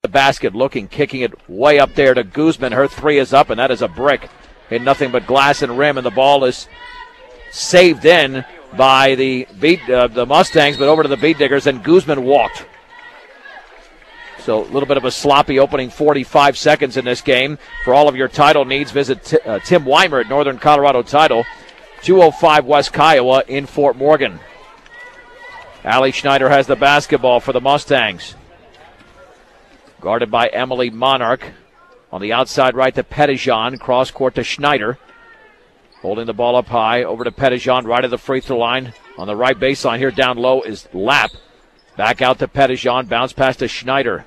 the basket, looking, kicking it way up there to Guzman. Her three is up, and that is a brick. Hit nothing but glass and rim, and the ball is saved in by the Mustangs, but over to the Beet Diggers, and Guzman walked. So a little bit of a sloppy opening 45 seconds in this game. For all of your title needs, visit Tim Weimer at Northern Colorado Title, 205 West Kiowa in Fort Morgan. Allie Schneider has the basketball for the Mustangs. Guarded by Emily Monarch. On the outside right to Pettijohn. Cross court to Schneider. Holding the ball up high. Over to Pettijohn, right at the free throw line. On the right baseline here down low is Lapp. Back out to Pettijohn. Bounce pass to Schneider.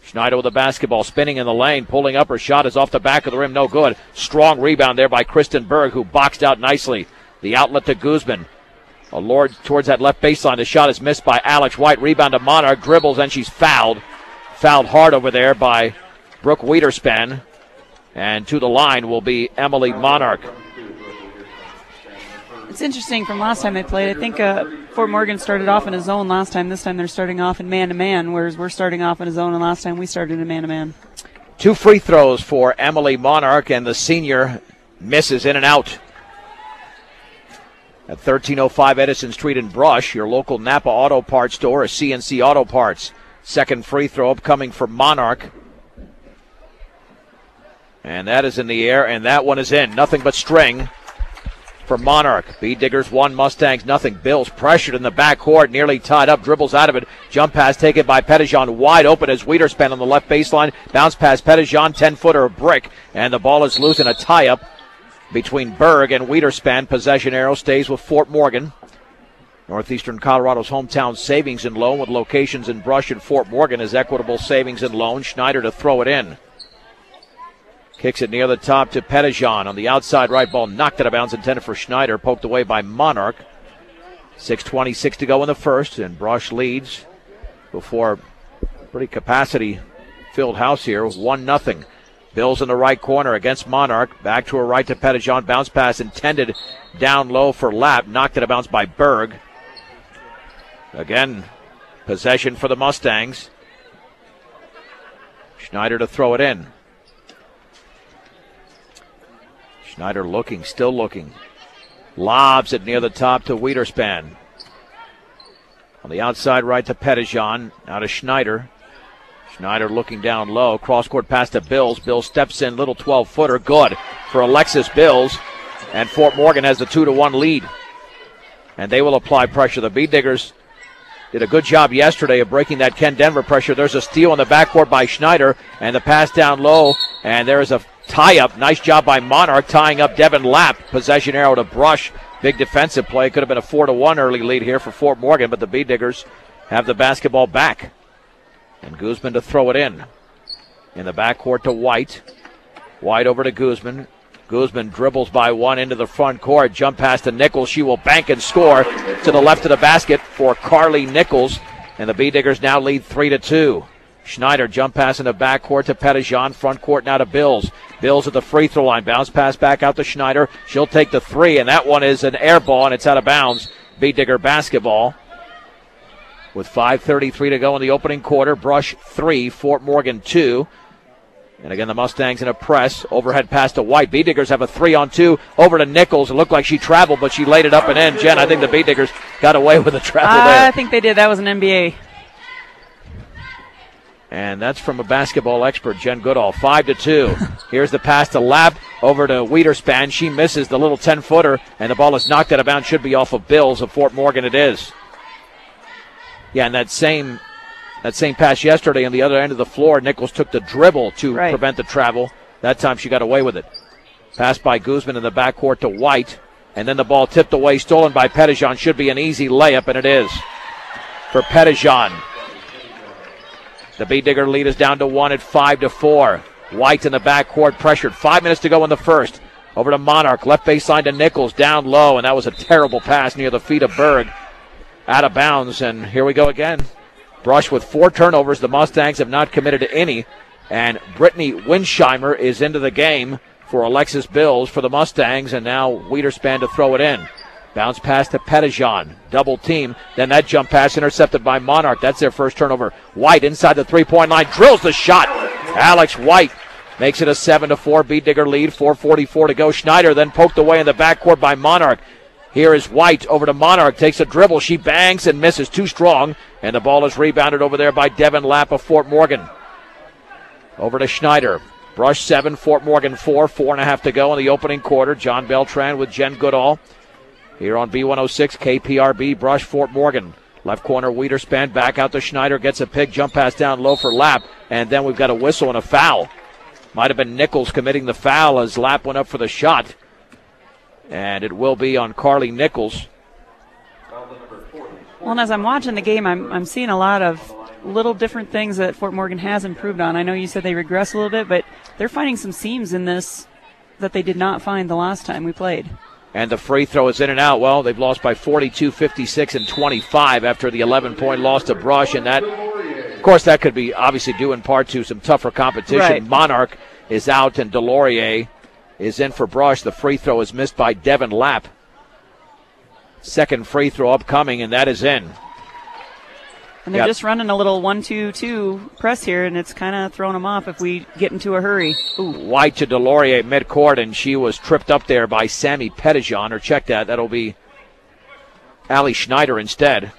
Schneider with the basketball, spinning in the lane, pulling up. Her shot is off the back of the rim, no good. Strong rebound there by Kristen Berg, who boxed out nicely. The outlet to Guzman. A lord towards that left baseline. The shot is missed by Alex White. Rebound to Monarch, dribbles, and she's fouled. Fouled hard over there by Brooke Wiederspan. And to the line will be Emily Monarch. It's interesting from last time they played. I think Fort Morgan started off in a zone last time. This time they're starting off in man-to-man, whereas we're starting off in a zone, and last time we started in man-to-man. 2 free throws for Emily Monarch, and the senior misses in and out. At 1305 Edison Street in Brush, your local Napa Auto Parts store is CNC Auto Parts. Second free throw upcoming for Monarch. And that is in the air, and that one is in. Nothing but string for Monarch. Beet Diggers 1, Mustangs nothing. Bills pressured in the backcourt, nearly tied up, dribbles out of it. Jump pass taken by Pettijohn, wide open as Wiederspan on the left baseline. Bounce pass Pettijohn, 10-footer brick, and the ball is loose in a tie-up between Berg and Wiederspan. Possession arrow stays with Fort Morgan. Northeastern Colorado's hometown savings and loan with locations in Brush and Fort Morgan is Equitable Savings and Loan. Schneider to throw it in. Kicks it near the top to Pettijohn. On the outside right, ball knocked out of bounds, intended for Schneider, poked away by Monarch. 6:26 to go in the first, and Brush leads before pretty capacity-filled house here, 1-0. Bills in the right corner against Monarch. Back to her right to Pettijohn. Bounce pass intended down low for Lapp. Knocked out of bounds by Berg. Again, possession for the Mustangs. Schneider to throw it in. Schneider looking, still looking. Lobs it near the top to Wiederspan. On the outside right to Pettijohn. Now to Schneider. Schneider looking down low. Cross-court pass to Bills. Bills steps in, little 12-footer. Good for Alexis Bills. And Fort Morgan has the 2-1 lead. And they will apply pressure. The Beet Diggers did a good job yesterday of breaking that Ken Denver pressure. There's a steal on the backcourt by Schneider. And the pass down low. And there is a tie-up. Nice job by Monarch tying up Devin Lapp. Possession arrow to Brush. Big defensive play. Could have been a 4-1 early lead here for Fort Morgan, but the Beet Diggers have the basketball back. And Guzman to throw it in. In the backcourt to White. White over to Guzman. Guzman dribbles by one into the front court. Jump pass to Nichols. She will bank and score to the left of the basket for Carly Nichols. And the Beet Diggers now lead 3-2. Schneider jump pass in the backcourt to Pettijohn. Front court now to Bills. Bills at the free throw line. Bounce pass back out to Schneider. She'll take the three, and that one is an air ball, and it's out of bounds. Beet Digger basketball. With 5:33 to go in the opening quarter. Brush 3, Fort Morgan 2. And again, the Mustangs in a press. Overhead pass to White. Beet Diggers have a 3-on-2 over to Nichols. It looked like she traveled, but she laid it up and in. Jen, I think the Beet Diggers got away with the travel there. I think they did. That was an NBA. And that's from a basketball expert, Jen Goodall. 5-2. Here's the pass to Lapp over to Wiederspan. She misses the little 10-footer, and the ball is knocked out of bounds. Should be off of Bills. Of Fort Morgan it is. Yeah, and that same pass yesterday on the other end of the floor, Nichols took the dribble to prevent the travel. That time she got away with it. Pass by Guzman in the backcourt to White, and then the ball tipped away, stolen by Pettijohn. Should be an easy layup, and it is for Pettijohn. The Beet Digger lead is down to 1 at 5-4. White in the backcourt, pressured. 5 minutes to go in the first. Over to Monarch, left baseline to Nichols, down low, and that was a terrible pass near the feet of Berg. Out of bounds, and here we go again. Brush with 4 turnovers. The Mustangs have not committed to any, and Brittany Winsheimer is into the game for Alexis Bills for the Mustangs, and now Wiederspan to throw it in. Bounce pass to Pettijohn. Double team. Then that jump pass intercepted by Monarch. That's their first turnover. White inside the three-point line. Drills the shot. Alex White makes it a 7-4 Beat Digger lead. 4:44 to go. Schneider then poked away in the backcourt by Monarch. Here is White over to Monarch. Takes a dribble. She bangs and misses. Too strong. And the ball is rebounded over there by Devin Lapp of Fort Morgan. Over to Schneider. Brush 7, Fort Morgan 4. 4.5 to go in the opening quarter. John Beltran with Jen Goodall. Here on B106, KPRB, Brush, Fort Morgan. Left corner, Wiederspan back out to Schneider. Gets a pick, jump pass down low for Lapp. And then we've got a whistle and a foul. Might have been Nichols committing the foul as Lapp went up for the shot. And it will be on Carly Nichols. Well, and as I'm watching the game, I'm seeing a lot of little different things that Fort Morgan has improved on. I know you said they regress a little bit, but they're finding some seams in this that they did not find the last time we played. And the free throw is in and out. Well, they've lost by 42, 56, and 25 after the 11-point loss to Brush. And that, of course, that could be obviously due in part to some tougher competition. Right. Monarch is out and Delorier is in for Brush. The free throw is missed by Devin Lapp. Second free throw upcoming, and that is in. And they're just running a little 1-2-2 press here, and it's kind of throwing them off if we get into a hurry. Ooh. White to Delorier midcourt, and she was tripped up there by Sammy Pettijohn. Or check that. That'll be Allie Schneider instead.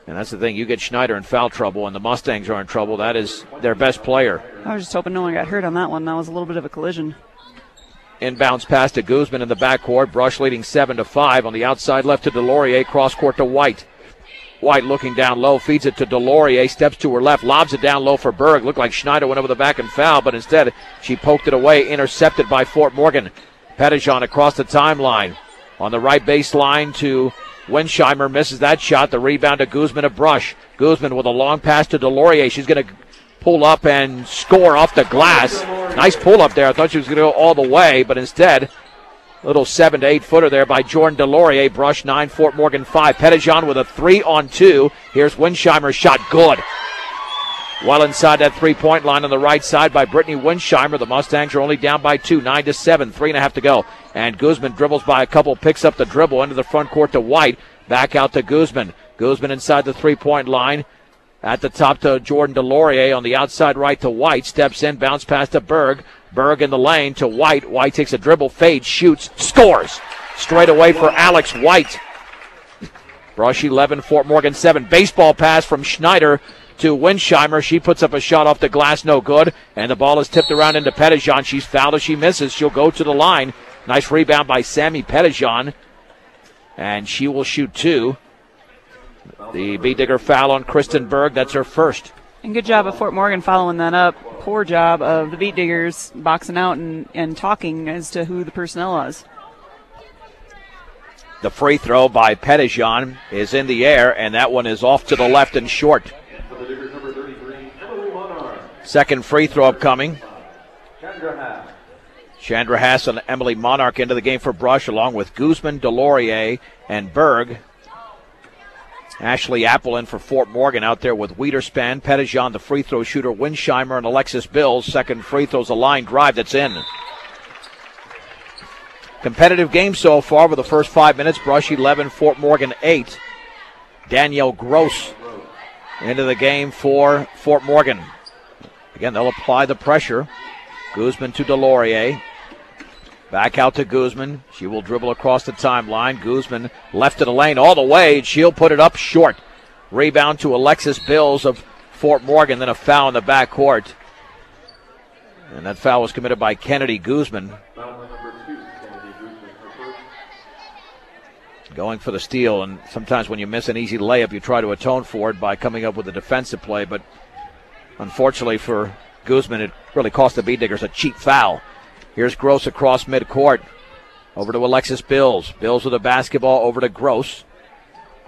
And that's the thing. You get Schneider in foul trouble, and the Mustangs are in trouble. That is their best player. I was just hoping no one got hurt on that one. That was a little bit of a collision. Inbounds pass to Guzman in the backcourt. Brush leading 7-5 on the outside left to Delorier. Cross court to White. White looking down low, feeds it to Delorier, steps to her left, lobs it down low for Berg. Looked like Schneider went over the back and fouled, but instead she poked it away, intercepted by Fort Morgan. Pettijohn across the timeline. On the right baseline to Winsheimer, misses that shot. The rebound to Guzman of Brush. Guzman with a long pass to Delorier. She's going to pull up and score off the glass. Nice pull up there. I thought she was going to go all the way, but instead, little 7 to 8 footer there by Jordan Delorier. Brush 9, Fort Morgan 5. Pettijohn with a 3-on-2. Here's Winsheimer's shot. Good. Well inside that 3-point line on the right side by Brittany Winsheimer. The Mustangs are only down by 2, 9-7, 3.5 to go. And Guzman dribbles by a couple, picks up the dribble into the front court to White. Back out to Guzman. Guzman inside the 3-point line. At the top to Jordan Delorier. On the outside right to White. Steps in, bounce pass to Berg. Berg in the lane to White. White takes a dribble, fades, shoots, scores. Straight away for Alex White. Brush 11, Fort Morgan 7. Baseball pass from Schneider to Winsheimer. She puts up a shot off the glass, no good. And the ball is tipped around into Pettijohn. She's fouled as she misses. She'll go to the line. Nice rebound by Sammy Pettijohn. And she will shoot 2. The Beat Digger foul on Kristen Berg. That's her first. And good job of Fort Morgan following that up. Poor job of the Beat Diggers boxing out and talking as to who the personnel was. The free throw by Pettijohn is in the air, and that one is off to the left and short. Second free throw upcoming. Chandra Haas and Emily Monarch into the game for Brush, along with Guzman, Delorier, and Berg. Ashley Apple in for Fort Morgan out there with Wiederspan, Pettijohn, the free throw shooter, Winsheimer, and Alexis Bills. Second free throw's a line drive that's in. Competitive game so far with the first 5 minutes. Brush 11, Fort Morgan 8. Danielle Gross into the game for Fort Morgan. Again, they'll apply the pressure. Guzman to Delorier. Back out to Guzman. She will dribble across the timeline. Guzman left of the lane all the way. She'll put it up short. Rebound to Alexis Bills of Fort Morgan. Then a foul in the backcourt. And that foul was committed by Kennedy Guzman. Going for the steal. And sometimes when you miss an easy layup, you try to atone for it by coming up with a defensive play. But unfortunately for Guzman, it really cost the Beat Diggers a cheap foul. Here's Gross across midcourt. Over to Alexis Bills. Bills with a basketball over to Gross.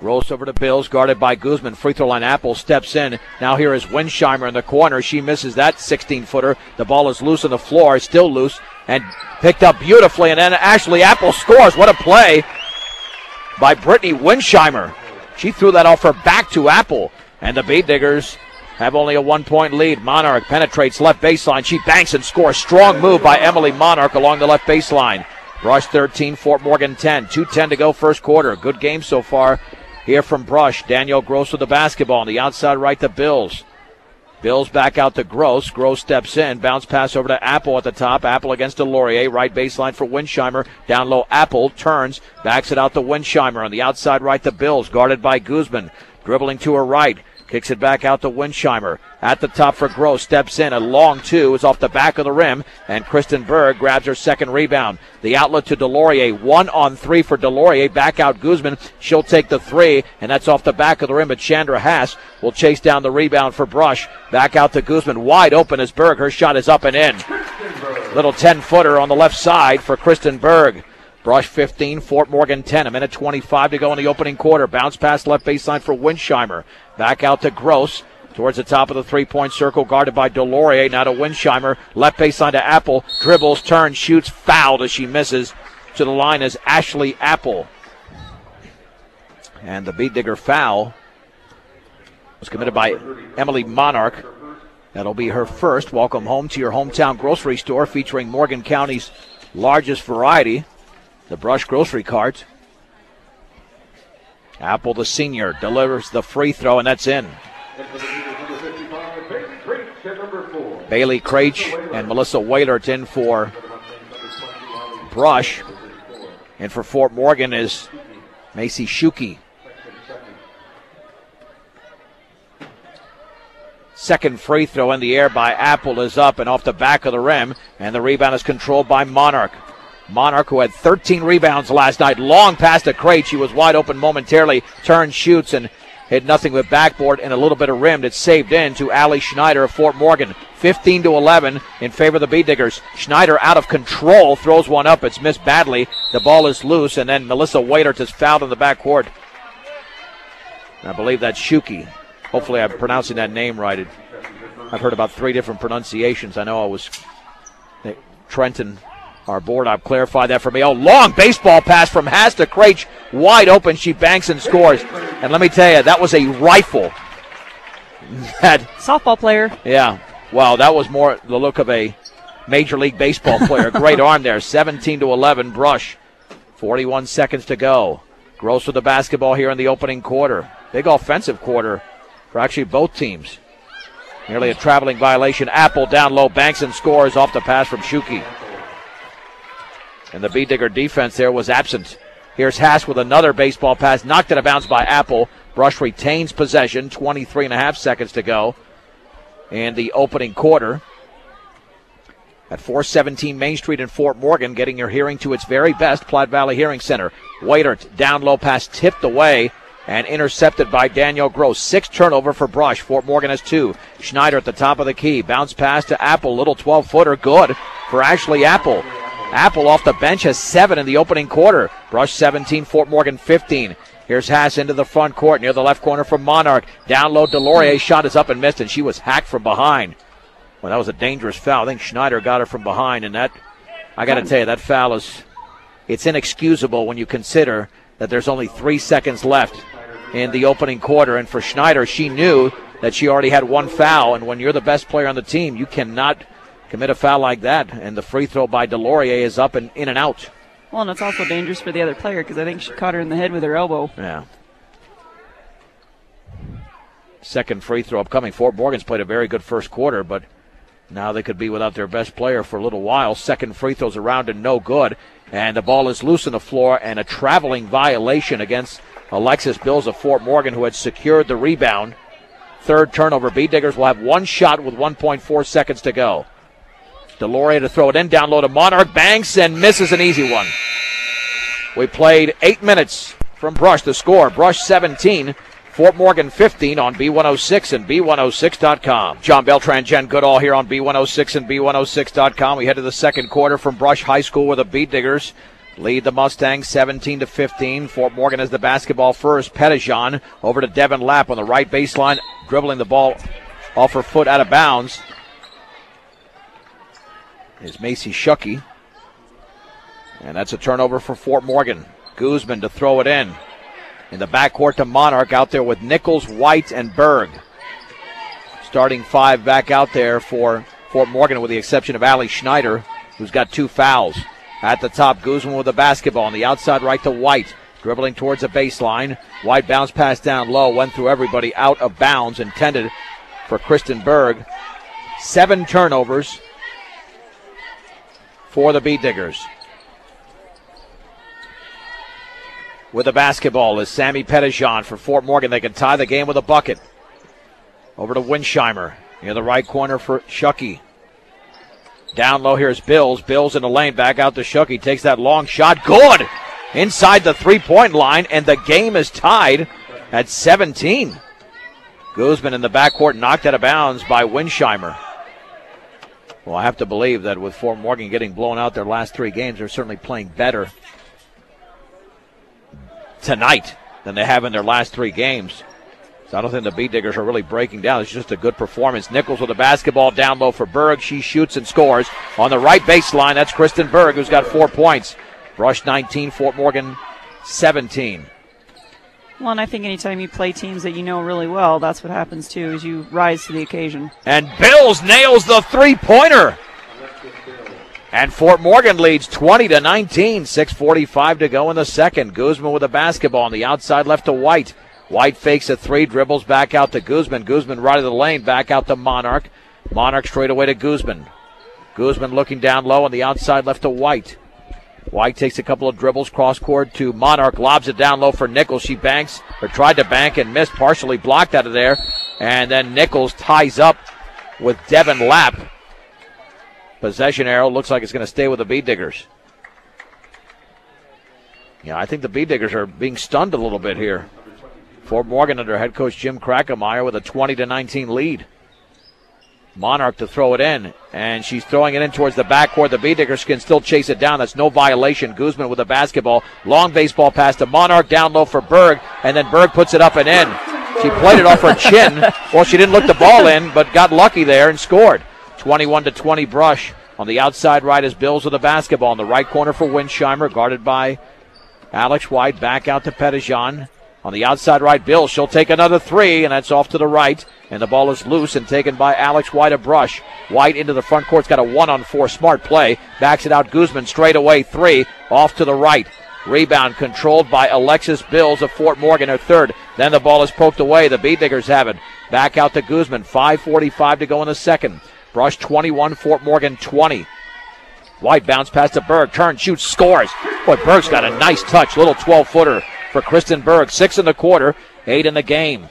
Gross over to Bills, guarded by Guzman. Free throw line, Apple steps in. Now here is Winsheimer in the corner. She misses that 16-footer. The ball is loose on the floor, still loose, and picked up beautifully. And then Ashley Apple scores. What a play by Brittany Winsheimer. She threw that off her back to Apple. And the Beat Diggers have only a 1-point lead. Monarch penetrates left baseline. She banks and scores. Strong move by Emily Monarch along the left baseline. Brush 13, Fort Morgan 10. 2:10 to go first quarter. Good game so far here from Brush. Danielle Gross with the basketball on the outside right to Bills. Bills back out to Gross. Gross steps in. Bounce pass over to Apple at the top. Apple against DeLaurier. Right baseline for Winsheimer. Down low, Apple turns. Backs it out to Winsheimer. On the outside right to Bills. Guarded by Guzman. Dribbling to her right. Kicks it back out to Winsheimer. At the top for Gross. Steps in. A long two is off the back of the rim. And Kristen Berg grabs her second rebound. The outlet to DeLaurier. 1-on-3 for DeLaurier. Back out Guzman. She'll take the three. And that's off the back of the rim. But Chandra Haas will chase down the rebound for Brush. Back out to Guzman. Wide open is Berg. Her shot is up and in. Little 10-footer on the left side for Kristen Berg. Brush 15, Fort Morgan 10. 1:25 to go in the opening quarter. Bounce pass left baseline for Winsheimer. Back out to Gross. Towards the top of the three-point circle, guarded by DeLaurier. Now to Winsheimer. Left baseline to Apple. Dribbles, turns, shoots, fouled as she misses. To the line is Ashley Apple. And the Beat Digger foul was committed by Emily Monarch. That'll be her first. Welcome home to your hometown grocery store featuring Morgan County's largest variety. The Brush grocery cart. Apple, the senior, delivers the free throw, and that's in. Bailey Craich and Melissa Wailert in for Brush. And for Fort Morgan is Macy Schuke. Second free throw in the air by Apple is up and off the back of the rim, and the rebound is controlled by Monarch. Monarch, who had 13 rebounds last night. Long pass to Craich. She was wide open momentarily. Turns, shoots, and hit nothing but backboard and a little bit of rimmed. It's saved in to Allie Schneider of Fort Morgan. 15-11 in favor of the Beat Diggers. Schneider out of control. Throws one up. It's missed badly. The ball is loose, and then Melissa Waitert is fouled in the backcourt. I believe that's Schuke. Hopefully I'm pronouncing that name right. I've heard about 3 different pronunciations. I know I was Trenton. Our board op clarified that for me. Oh, long baseball pass from Haas to Craich. Wide open. She banks and scores. And let me tell you, that was a rifle. Softball player. Yeah. Wow, that was more the look of a Major League Baseball player. Great arm there. 17-11, Brush. 41 seconds to go. Gross with the basketball here in the opening quarter. Big offensive quarter for actually both teams. Nearly a traveling violation. Apple down low, banks and scores off the pass from Schuke. And the Beat Digger defense there was absent. Here's Haas with another baseball pass. Knocked it out of bounds by Apple. Brush retains possession. 23.5 seconds to go in the opening quarter. At 417 Main Street in Fort Morgan, getting your hearing to its very best, Platte Valley Hearing Center. Waitert, down low pass, tipped away and intercepted by Danielle Gross. 6 turnover for Brush. Fort Morgan has 2. Schneider at the top of the key. Bounce pass to Apple. Little 12-footer. Good for Ashley Apple. Apple off the bench has 7 in the opening quarter. Brush 17, Fort Morgan 15. Here's Haas into the front court near the left corner from Monarch. Down low, DeLaurier shot is up and missed, and she was hacked from behind. Well, that was a dangerous foul. I think Schneider got her from behind, and that, I got to tell you, that foul it's inexcusable when you consider that there's only 3 seconds left in the opening quarter. And for Schneider, she knew that she already had 1 foul, and when you're the best player on the team, you cannot commit a foul like that, and the free throw by DeLaurier is up and in and out. Well, and it's also dangerous for the other player because I think she caught her in the head with her elbow. Yeah. Second free throw upcoming. Fort Morgan's played a very good first quarter, but now they could be without their best player for a little while. Second free throw's around and no good, and the ball is loose on the floor, and a traveling violation against Alexis Bills of Fort Morgan, who had secured the rebound. Third turnover. Beat Diggers will have 1 shot with 1.4 seconds to go. DeLaurier to throw it in, down low to Monarch, banks and misses an easy one. We played 8 minutes from Brush. The score, Brush 17, Fort Morgan 15 on B106 and B106.com. John Beltran, Jen Goodall here on B106 and B106.com. We head to the second quarter from Brush High School where the Beat Diggers lead the Mustangs 17-15. Fort Morgan has the basketball first. Pettijohn over to Devin Lapp on the right baseline, dribbling the ball off her foot out of bounds is Macy Schuke. And that's a turnover for Fort Morgan. Guzman to throw it in. In the backcourt to Monarch out there with Nichols, White, and Berg. Starting 5 back out there for Fort Morgan with the exception of Allie Schneider, who's got 2 fouls. At the top, Guzman with the basketball on the outside right to White. Dribbling towards the baseline. White bounce pass down low. Went through everybody out of bounds. Intended for Kristen Berg. 7 turnovers for the Bead Diggers. With the basketball is Sammy Pettijohn for Fort Morgan. They can tie the game with a bucket. Over to Winsheimer. Near the right corner for Schucke. Down low, here's Bills. Bills in the lane, back out to Schucke. Takes that long shot. Good! Inside the three-point line, and the game is tied at 17. Guzman in the backcourt, knocked out of bounds by Winsheimer. Well, I have to believe that with Fort Morgan getting blown out their last 3 games, they're certainly playing better tonight than they have in their last 3 games. So I don't think the Bead Diggers are really breaking down. It's just a good performance. Nichols with the basketball down low for Berg. She shoots and scores on the right baseline. That's Kristen Berg, who's got 4 points. Brush 19, Fort Morgan 17. Well, and I think anytime you play teams that you know really well, that's what happens too, is you rise to the occasion. And Bills nails the three-pointer. And Fort Morgan leads 20-19. 6:45 to go in the second. Guzman with the basketball on the outside left to White. White fakes a 3, dribbles back out to Guzman. Guzman right of the lane, back out to Monarch. Monarch straight away to Guzman. Guzman looking down low on the outside left to White. White takes a couple of dribbles, cross-court to Monarch, lobs it down low for Nichols. She banks, or tried to bank and missed, partially blocked out of there. And then Nichols ties up with Devin Lapp. Possession arrow looks like it's going to stay with the Bead Diggers. Yeah, I think the Bead Diggers are being stunned a little bit here. Fort Morgan under head coach Jim Krackemeyer with a 20-19 lead. Monarch to throw it in, and she's throwing it in towards the backcourt. The Bead Diggers can still chase it down. That's no violation. Guzman with the basketball. Long baseball pass to Monarch, down low for Berg, and then Berg puts it up and in. She played it off her chin. Well, she didn't look the ball in, but got lucky there and scored. 21-20 Brush. On the outside right is Bills with the basketball. In the right corner for Winsheimer, guarded by Alex White. Back out to Pettijohn. On the outside right, Bills. She'll take another 3, and that's off to the right. And the ball is loose and taken by Alex White of Brush. White into the front court's got a 1-on-4 smart play. Backs it out Guzman straight away, 3. Off to the right. Rebound controlled by Alexis Bills of Fort Morgan, her third. Then the ball is poked away. The Bead Diggers have it. Back out to Guzman. 5:45 to go in the second. Brush 21, Fort Morgan 20. White bounce pass to Berg. Turn, shoots, scores. Boy, Berg's got a nice touch. Little 12-footer for Kristen Berg. 6 in the quarter, 8 in the game.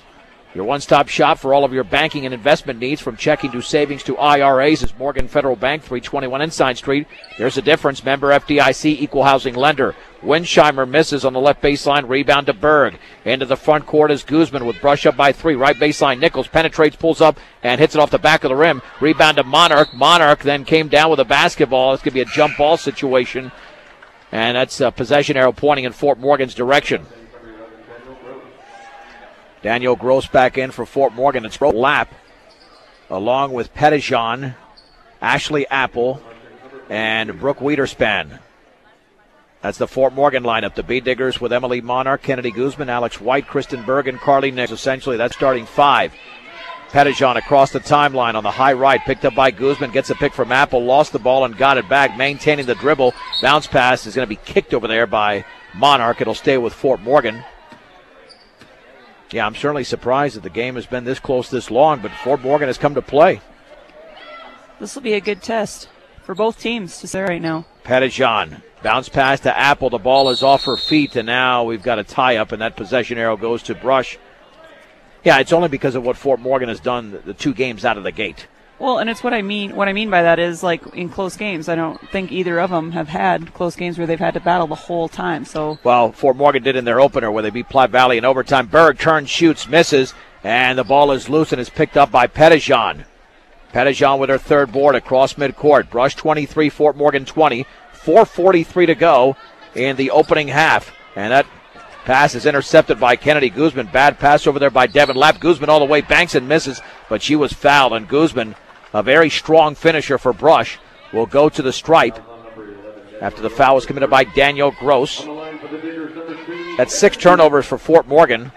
Your one-stop shop for all of your banking and investment needs, from checking to savings to IRAs, is Morgan Federal Bank, 321 Ensign Street. There's a difference. Member FDIC, equal housing lender. Winsheimer misses on the left baseline. Rebound to Berg. Into the front court is Guzman with Brush up by 3. Right baseline. Nichols penetrates, pulls up, and hits it off the back of the rim. Rebound to Monarch. Monarch then came down with a basketball. It's going to be a jump ball situation. And that's a possession arrow pointing in Fort Morgan's direction. Daniel Gross back in for Fort Morgan. It's Lapp along with Pettijohn, Ashley Apple, and Brooke Wiederspan. That's the Fort Morgan lineup. The Bead Diggers with Emily Monarch, Kennedy Guzman, Alex White, Kristen Berg, and Carly Nix. Essentially, that's starting 5. Pettijohn across the timeline on the high right, picked up by Guzman, gets a pick from Apple, lost the ball and got it back, maintaining the dribble. Bounce pass is going to be kicked over there by Monarch. It'll stay with Fort Morgan. Yeah, I'm certainly surprised that the game has been this close this long, but Fort Morgan has come to play. This will be a good test for both teams to say right now. Pettijohn, bounce pass to Apple. The ball is off her feet, and now we've got a tie-up, and that possession arrow goes to Brush. Yeah, it's only because of what Fort Morgan has done the 2 games out of the gate. Well, and it's what I mean. What I mean by that is, like, in close games, I don't think either of them have had close games where they've had to battle the whole time. So, well, Fort Morgan did in their opener where they beat Platte Valley in overtime. Berg turns, shoots, misses, and the ball is loose and is picked up by Pettijohn. Pettijohn with her third board across midcourt. Brush 23, Fort Morgan 20. 4:43 to go in the opening half, and that pass is intercepted by Kennedy Guzman. Bad pass over there by Devin Lapp. Guzman all the way, banks and misses, but she was fouled, and Guzman, a very strong finisher for Brush, will go to the stripe after the foul was committed by Daniel Gross. That's 6 turnovers for Fort Morgan.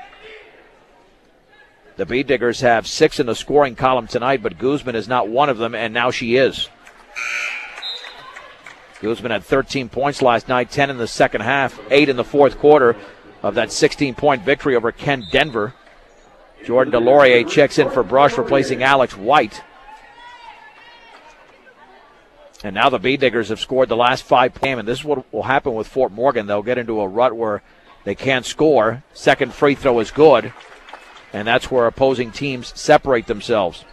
The Bead Diggers have 6 in the scoring column tonight, but Guzman is not one of them, and now she is. Guzman had 13 points last night, 10 in the second half, 8 in the fourth quarter of that 16-point victory over Ken Denver. Jordan DeLaurier checks in for Brush, replacing Alex White. And now the B-Diggers have scored the last 5 games, and this is what will happen with Fort Morgan. They'll get into a rut where they can't score. Second free throw is good, and that's where opposing teams separate themselves.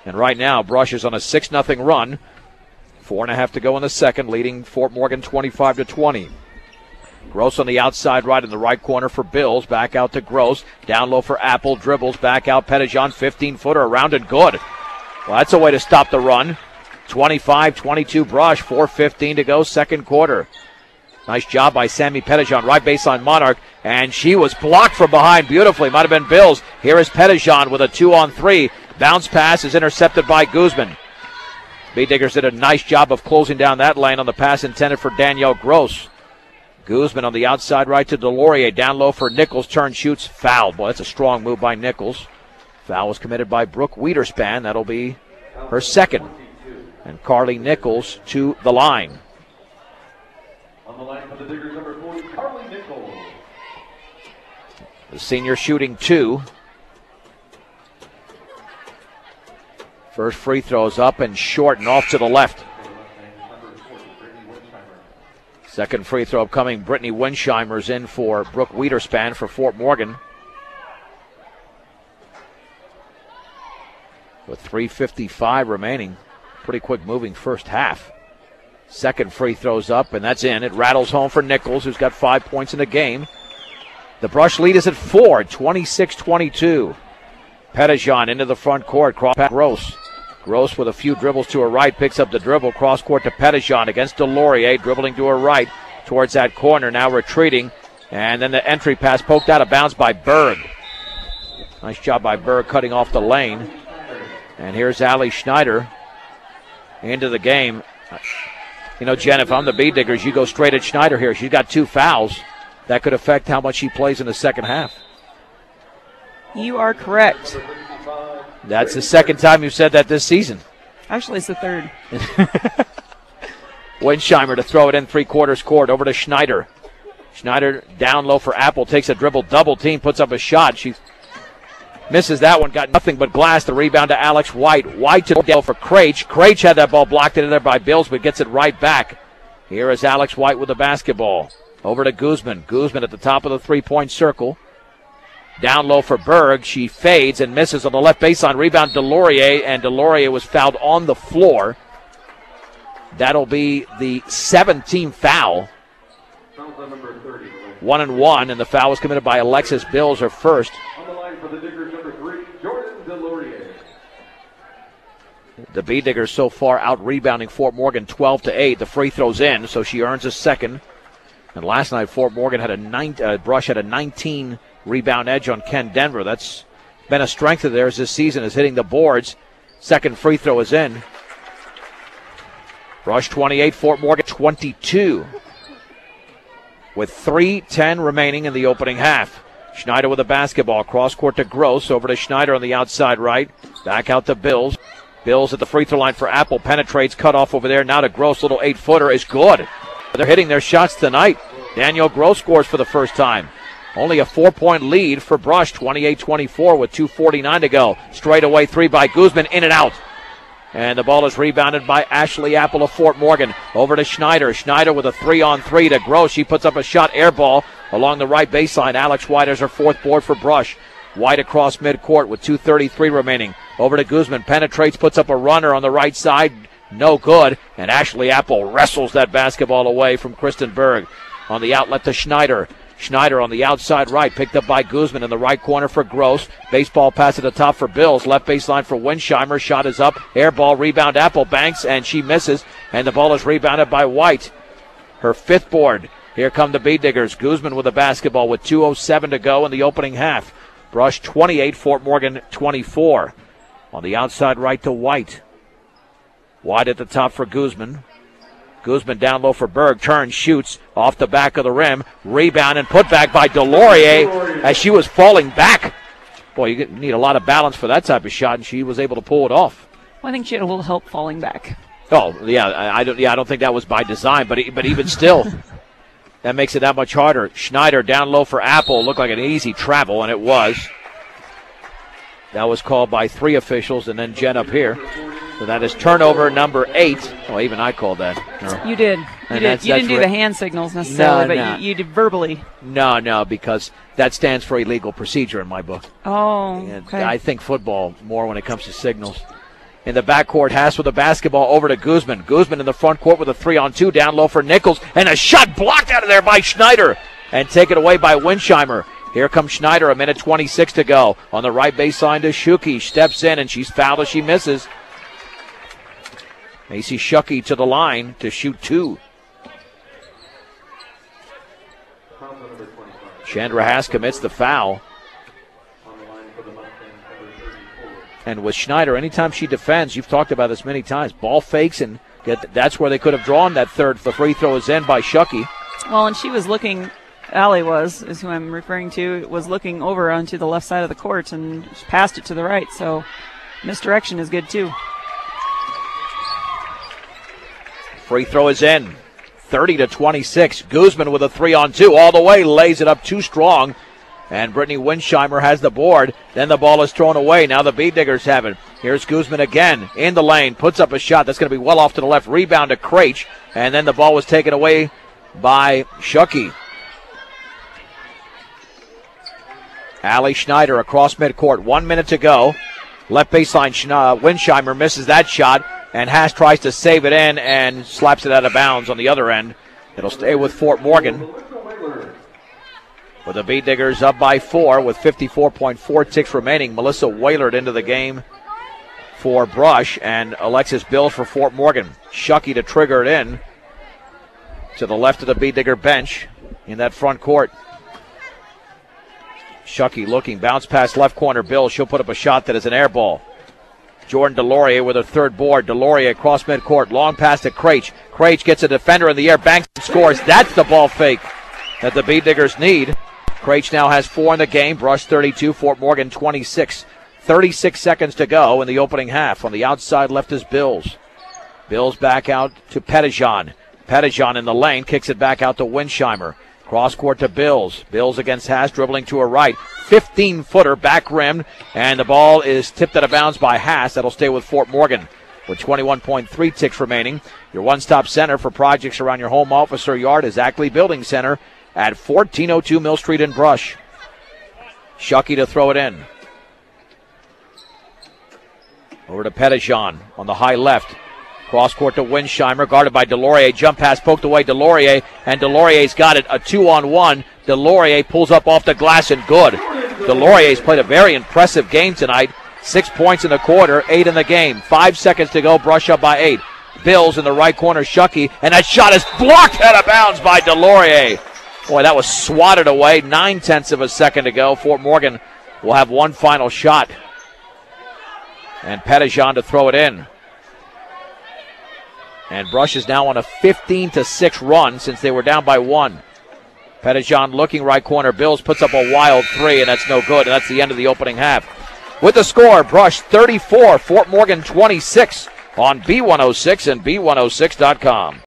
And right now, Brush is on a 6-0 run. 4.5 to go in the second, leading Fort Morgan 25-20. Gross on the outside right in the right corner for Bills. Back out to Gross. Down low for Apple. Dribbles back out. Pettijohn, 15-footer around and good. Well, that's a way to stop the run. 25-22 Brush. 4:15 to go, second quarter. Nice job by Sammy Pettijohn. Right baseline Monarch. And she was blocked from behind beautifully. Might have been Bills. Here is Pettijohn with a 2-on-3. Bounce pass is intercepted by Guzman. B-Diggers did a nice job of closing down that lane on the pass intended for Danielle Gross. Guzman on the outside right to DeLaurier. Down low for Nichols. Turn, shoots, foul. Boy, that's a strong move by Nichols. Foul was committed by Brooke Wiederspan. That'll be her second. And Carly Nichols to the line. On the line for the Diggers, number 40, Carly Nichols. The senior shooting 2. First free throw is up and short and off to the left. Second free throw upcoming. Brittany Winsheimer's in for Brooke Wiederspan for Fort Morgan. With 3:55 remaining. Pretty quick moving first half. Second free throw's up, and that's in. It rattles home for Nichols, who's got 5 points in the game. The Brush lead is at 4, 26-22. Pettijohn into the front court. Cross pass Gross. Gross with a few dribbles to her right, picks up the dribble. Cross court to Pettijohn against DeLaurier, dribbling to her right towards that corner, now retreating. And then the entry pass poked out of bounds by Berg. Nice job by Berg cutting off the lane. And here's Allie Schneider into the game. You know, Jen, if I'm the B-Diggers, you go straight at Schneider here. She's got 2 fouls. That could affect how much she plays in the second half. You are correct. That's the second time you've said that this season. Actually, it's the third. Winsheimer to throw it in three-quarters court over to Schneider. Schneider down low for Apple, takes a dribble, double team, puts up a shot. She misses that one, got nothing but glass. The rebound to Alex White. White to the for Craich. Craich had that ball blocked in there by Bills, but gets it right back. Here is Alex White with the basketball. Over to Guzman. Guzman at the top of the three-point circle. Down low for Berg. She fades and misses on the left baseline. Rebound DeLaurier, and DeLaurier was fouled on the floor. That'll be the 17th foul. 1-1, and the foul was committed by Alexis Bills, her first. On the line for the Diggers, number 3, Jordan DeLaurier. The B-Diggers so far out-rebounding Fort Morgan 12-8. The free throw's in, so she earns a second. And last night, Fort Morgan had Brush had a 19 rebound edge on Ken Denver. That's been a strength of theirs this season, is hitting the boards. Second free throw is in. Brush 28, Fort Morgan 22. With 3:10 remaining in the opening half. Schneider with a basketball. Cross court to Gross. Over to Schneider on the outside right. Back out to Bills. Bills at the free throw line for Apple. Penetrates, cut off over there. Now to Gross. Little 8-footer is good. They're hitting their shots tonight. Danielle Gross scores for the first time. Only a 4-point lead for Brush, 28-24 with 2:49 to go. Straight away three by Guzman, in and out. And the ball is rebounded by Ashley Apple of Fort Morgan. Over to Schneider. Schneider with a 3-on-3 to Gross. She puts up a shot, air ball along the right baseline. Alex White has her fourth board for Brush. White across midcourt with 2:33 remaining. Over to Guzman. Penetrates, puts up a runner on the right side. No good. And Ashley Apple wrestles that basketball away from Kristen Berg. On the outlet to Schneider. Schneider on the outside right, picked up by Guzman in the right corner for Gross. Baseball pass at the top for Bills. Left baseline for Winsheimer. Shot is up. Air ball, rebound, Apple banks, and she misses. And the ball is rebounded by White. Her fifth board. Here come the B-Diggers. Guzman with the basketball with 2:07 to go in the opening half. Brush 28, Fort Morgan 24. On the outside right to White. White at the top for Guzman. Guzman down low for Berg. Turns, shoots off the back of the rim. Rebound and put back by DeLaurier as she was falling back. Boy, you need a lot of balance for that type of shot, and she was able to pull it off. Well, I think she had a little help falling back. Oh, yeah, I don't think that was by design, but even still, that makes it that much harder. Schneider down low for Apple. Looked like an easy travel, and it was. That was called by 3 officials, and then Jen up here. So that is turnover number 8. Oh, even I called that. You did. You didn't do the hand signals necessarily, but you did verbally. No, because that stands for illegal procedure in my book. Oh, okay. I think football more when it comes to signals. In the backcourt, Haas with the basketball over to Guzman. Guzman in the front court with a 3-on-2 down low for Nichols. And a shot blocked out of there by Schneider. And taken away by Winsheimer. Here comes Schneider, 1:26 to go. On the right baseline to Schucke. Steps in and she's fouled as she misses. Macy Schucke to the line to shoot 2. Chandra Haas commits the foul. And with Schneider, anytime she defends, you've talked about this many times, ball fakes, and that's where they could have drawn that third. The free throw is in by Schucke. Well, and she was looking, Allie is who I'm referring to, was looking over onto the left side of the court and passed it to the right. So misdirection is good too. Free throw is in. 30-26. Guzman with a 3-on-2 all the way, lays it up too strong. And Brittany Winsheimer has the board. Then the ball is thrown away. Now the Bead Diggers have it. Here's Guzman again in the lane. Puts up a shot that's going to be well off to the left. Rebound to Krejci. And then the ball was taken away by Schucke. Allie Schneider across midcourt. 1 minute to go. Left baseline, Winsheimer misses that shot. And Haas tries to save it in and slaps it out of bounds on the other end. It'll stay with Fort Morgan. With the Bead Diggers up by 4 with 54.4 ticks remaining. Melissa Waylard into the game for Brush and Alexis Bills for Fort Morgan. Schucke to trigger it in to the left of the Bead Digger bench in that front court. Schucke looking, bounce pass left corner. Bills, she'll put up a shot that is an air ball. Jordan Delorier with her third board. Delorier across midcourt. Long pass to Krejci. Krejci gets a defender in the air, banks and scores. That's the ball fake that the Bead Diggers need. Krejci now has 4 in the game. Brush 32, Fort Morgan 26. 36 seconds to go in the opening half. On the outside left is Bills. Bills back out to Pettijohn. Pettijohn in the lane, kicks it back out to Winsheimer. Cross court to Bills. Bills against Haas, dribbling to her right. 15-footer back rim, and the ball is tipped out of bounds by Haas. That'll stay with Fort Morgan with 21.3 ticks remaining. Your one-stop center for projects around your home, office, or yard is Ackley Building Center at 1402 Mill Street in Brush. Schucke to throw it in. Over to Pettijohn on the high left. Cross court to Winsheimer, guarded by Delorier. Jump pass poked away Delorier, and Delorier's got it. A 2-on-1. Delorier pulls up off the glass and good. Delorier's played a very impressive game tonight. 6 points in the quarter, 8 in the game. 5 seconds to go, Brush up by 8. Bills in the right corner, Schucke, and that shot is blocked out of bounds by Delorier. Boy, that was swatted away. 9/10 of a second to go. Fort Morgan will have one final shot. And Pettijohn to throw it in. And Brush is now on a 15-6 run since they were down by 1. Pettijohn looking right corner. Bills puts up a wild 3, and that's no good. And that's the end of the opening half. With the score, Brush 34, Fort Morgan 26 on B106 and B106.com.